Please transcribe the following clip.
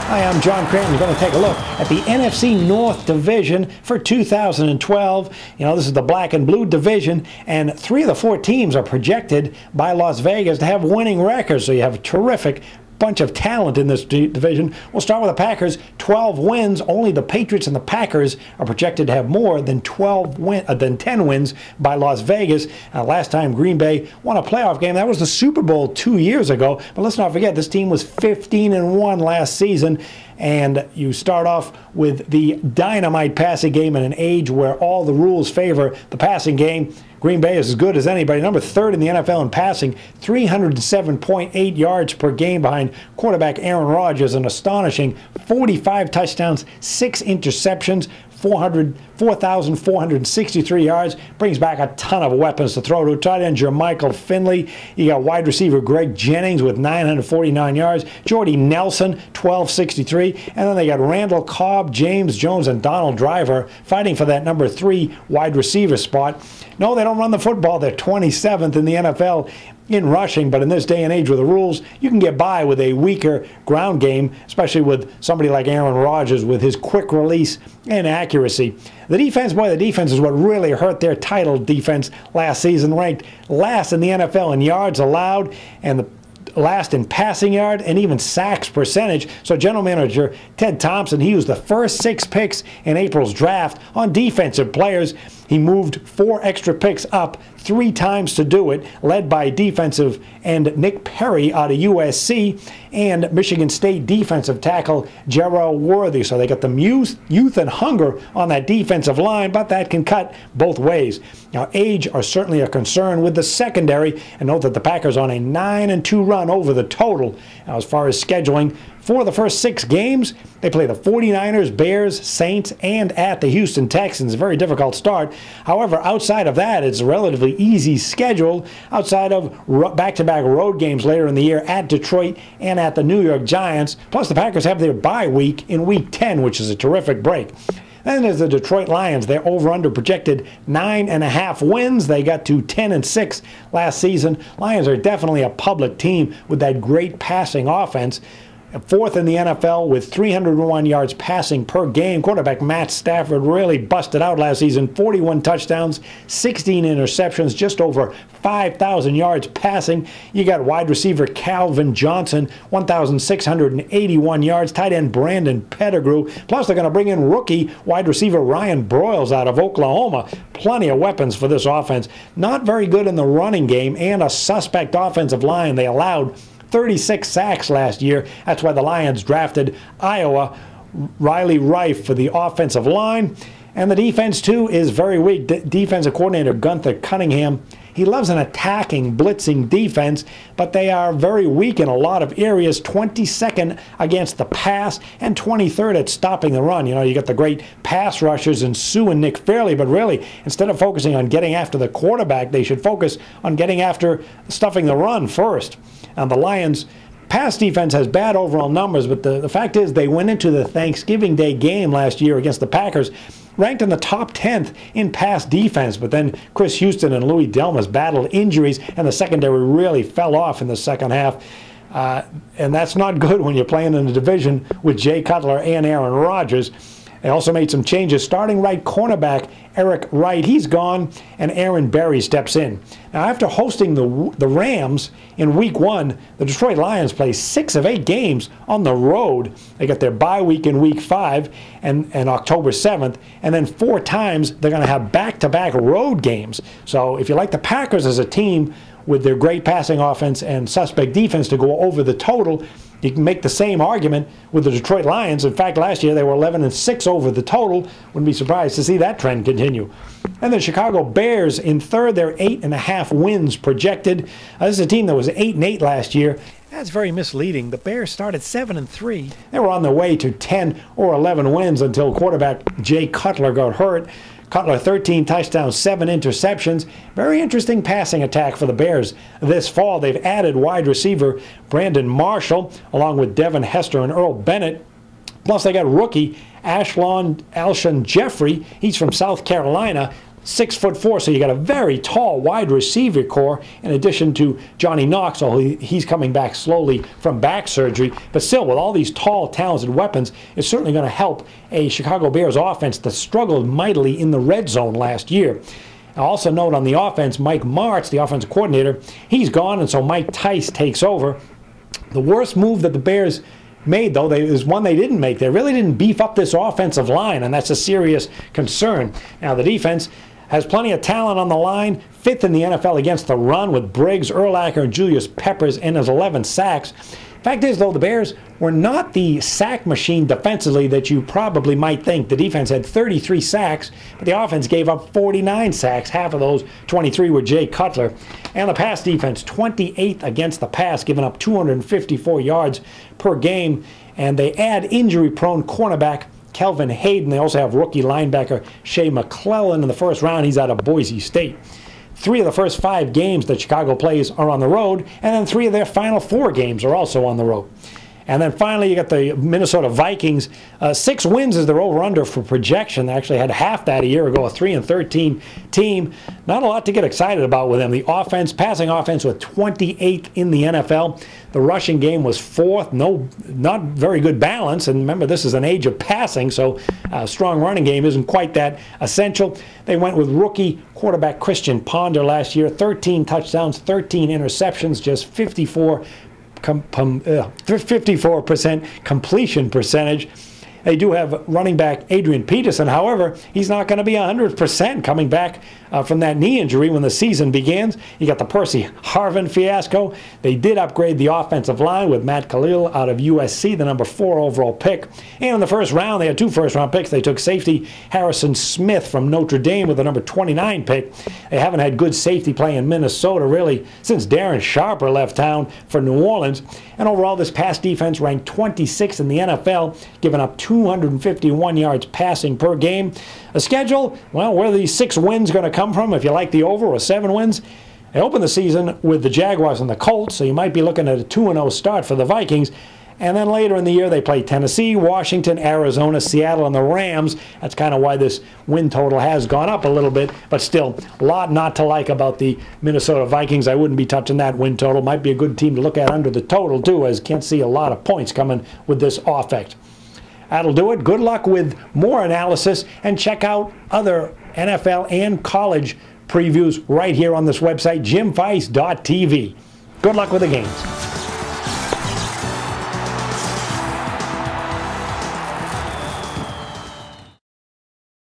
Hi, I'm John Cranton. We're going to take a look at the NFC North division for 2012. You know, this is the black and blue division, and 3 of the 4 teams are projected by Las Vegas to have winning records. So you have a terrific bunch of talent in this division. We'll start with the Packers. 12 wins. Only the Patriots and the Packers are projected to have more than 10 wins by Las Vegas. Last time Green Bay won a playoff game, that was the Super Bowl 2 years ago. But let's not forget, this team was 15-1 last season. And you start off with the dynamite passing game in an age where all the rules favor the passing game. Green Bay is as good as anybody. Number 3rd in the NFL in passing, 307.8 yards per game behind quarterback Aaron Rodgers, an astonishing 45 touchdowns, 6 interceptions, 4,463 yards. Brings back a ton of weapons to throw to. Tight end Jermichael Finley. You got wide receiver Greg Jennings with 949 yards. Jordy Nelson, 1,263. And then they got Randall Cobb, James Jones, and Donald Driver fighting for that number 3 wide receiver spot. No, they don't run the football. They're 27th in the NFL in rushing, but in this day and age with the rules, you can get by with a weaker ground game, especially with somebody like Aaron Rodgers with his quick release and accuracy. The defense, boy, the defense is what really hurt their title defense last season, ranked last in the NFL in yards allowed and the last in passing yard and even sacks percentage. So general manager Ted Thompson, he used the first 6 picks in April's draft on defensive players. He moved 4 extra picks up 3 times to do it, led by defensive end Nick Perry out of USC and Michigan State defensive tackle Gerald Worthy. So they got the youth and hunger on that defensive line, but that can cut both ways. Now, age are certainly a concern with the secondary, and note that the Packers on a 9-2 run over the total. Now, as far as scheduling, for the first 6 games, they play the 49ers, Bears, Saints, and at the Houston Texans. A very difficult start. However, outside of that, it's a relatively easy schedule outside of back-to-back road games later in the year at Detroit and at the New York Giants. Plus, the Packers have their bye week in Week 10, which is a terrific break. Then there's the Detroit Lions. They're over-under projected 9.5 wins. They got to 10-6 last season. Lions are definitely a public team with that great passing offense. 4th in the NFL with 301 yards passing per game. Quarterback Matt Stafford really busted out last season. 41 touchdowns, 16 interceptions, just over 5,000 yards passing. You got wide receiver Calvin Johnson, 1,681 yards. Tight end Brandon Pettigrew. Plus, they're going to bring in rookie wide receiver Ryan Broyles out of Oklahoma. Plenty of weapons for this offense. Not very good in the running game and a suspect offensive line. They allowed 36 sacks last year. That's why the Lions drafted Iowa Riley Rife for the offensive line. And the defense, too, is very weak. Defensive coordinator Gunther Cunningham, he loves an attacking, blitzing defense, but they are very weak in a lot of areas. 22nd against the pass and 23rd at stopping the run. You know, you got the great pass rushers in Sue and Nick Fairley, but really, instead of focusing on getting after the quarterback, they should focus on getting after stuffing the run first. And the Lions' pass defense has bad overall numbers, but the fact is they went into the Thanksgiving Day game last year against the Packers ranked in the top 10th in pass defense, but then Chris Houston and Louis Delmas battled injuries, and the secondary really fell off in the second half. And that's not good when you're playing in a division with Jay Cutler and Aaron Rodgers. They also made some changes. Starting right cornerback Eric Wright, he's gone, and Aaron Berry steps in. Now, after hosting the Rams in Week 1, the Detroit Lions play 6 of 8 games on the road. They got their bye week in Week 5 and October 7th, and then 4 times they're going to have back-to-back road games. So if you like the Packers as a team with their great passing offense and suspect defense to go over the total, you can make the same argument with the Detroit Lions. In fact, last year they were 11-6 over the total. Wouldn't be surprised to see that trend continue. And the Chicago Bears in 3rd, they're 8.5 wins projected. This is a team that was 8-8 last year. That's very misleading. The Bears started 7-3. They were on their way to 10 or 11 wins until quarterback Jay Cutler got hurt. Cutler, 13 touchdowns, 7 interceptions. Very interesting passing attack for the Bears this fall. They've added wide receiver Brandon Marshall, along with Devin Hester and Earl Bennett. Plus, they got rookie Alshon Jeffrey. He's from South Carolina. 6'4", so you got a very tall wide receiver core in addition to Johnny Knox, although he's coming back slowly from back surgery. But still, with all these tall, talented weapons, it's certainly going to help a Chicago Bears offense that struggled mightily in the red zone last year. I also note on the offense, Mike Martz, the offensive coordinator, he's gone, and so Mike Tice takes over. The worst move that the Bears made, though, is one they didn't make. They really didn't beef up this offensive line, and that's a serious concern. Now, the defense has plenty of talent on the line, 5th in the NFL against the run with Briggs, Urlacher, and Julius Peppers, and his 11 sacks. Fact is, though, the Bears were not the sack machine defensively that you probably might think. The defense had 33 sacks, but the offense gave up 49 sacks. Half of those 23 were Jay Cutler. And the pass defense, 28th against the pass, giving up 254 yards per game. And they add injury-prone cornerback Kelvin Hayden. They also have rookie linebacker Shea McClellan in the first round. He's out of Boise State. 3 of the first 5 games that Chicago plays are on the road, and then 3 of their final 4 games are also on the road. And then finally, you got the Minnesota Vikings. 6 wins is their over-under for projection. They actually had half that a year ago, a 3-13 team. Not a lot to get excited about with them. The offense, passing offense, was 28th in the NFL. The rushing game was 4th. Not very good balance. And remember, this is an age of passing, so a strong running game isn't quite that essential. They went with rookie quarterback Christian Ponder last year. 13 touchdowns, 13 interceptions, just 54% completion percentage. They do have running back Adrian Peterson. However, he's not going to be 100% coming back from that knee injury when the season begins. You got the Percy Harvin fiasco. They did upgrade the offensive line with Matt Khalil out of USC, the number 4 overall pick. And in the first round, they had 2 first-round picks. They took safety Harrison Smith from Notre Dame with the number 29 pick. They haven't had good safety play in Minnesota, really, since Darren Sharper left town for New Orleans. And overall, this pass defense ranked 26th in the NFL, giving up 251 yards passing per game. A schedule, well, where are these 6 wins going to come from if you like the over, or 7 wins? They open the season with the Jaguars and the Colts, so you might be looking at a 2-0 start for the Vikings. And then later in the year, they play Tennessee, Washington, Arizona, Seattle, and the Rams. That's kind of why this win total has gone up a little bit, but still a lot not to like about the Minnesota Vikings. I wouldn't be touching that win total. Might be a good team to look at under the total, too, as can't see a lot of points coming with this offense. That'll do it. Good luck with more analysis, and check out other NFL and college previews right here on this website, jimfice.tv. Good luck with the games.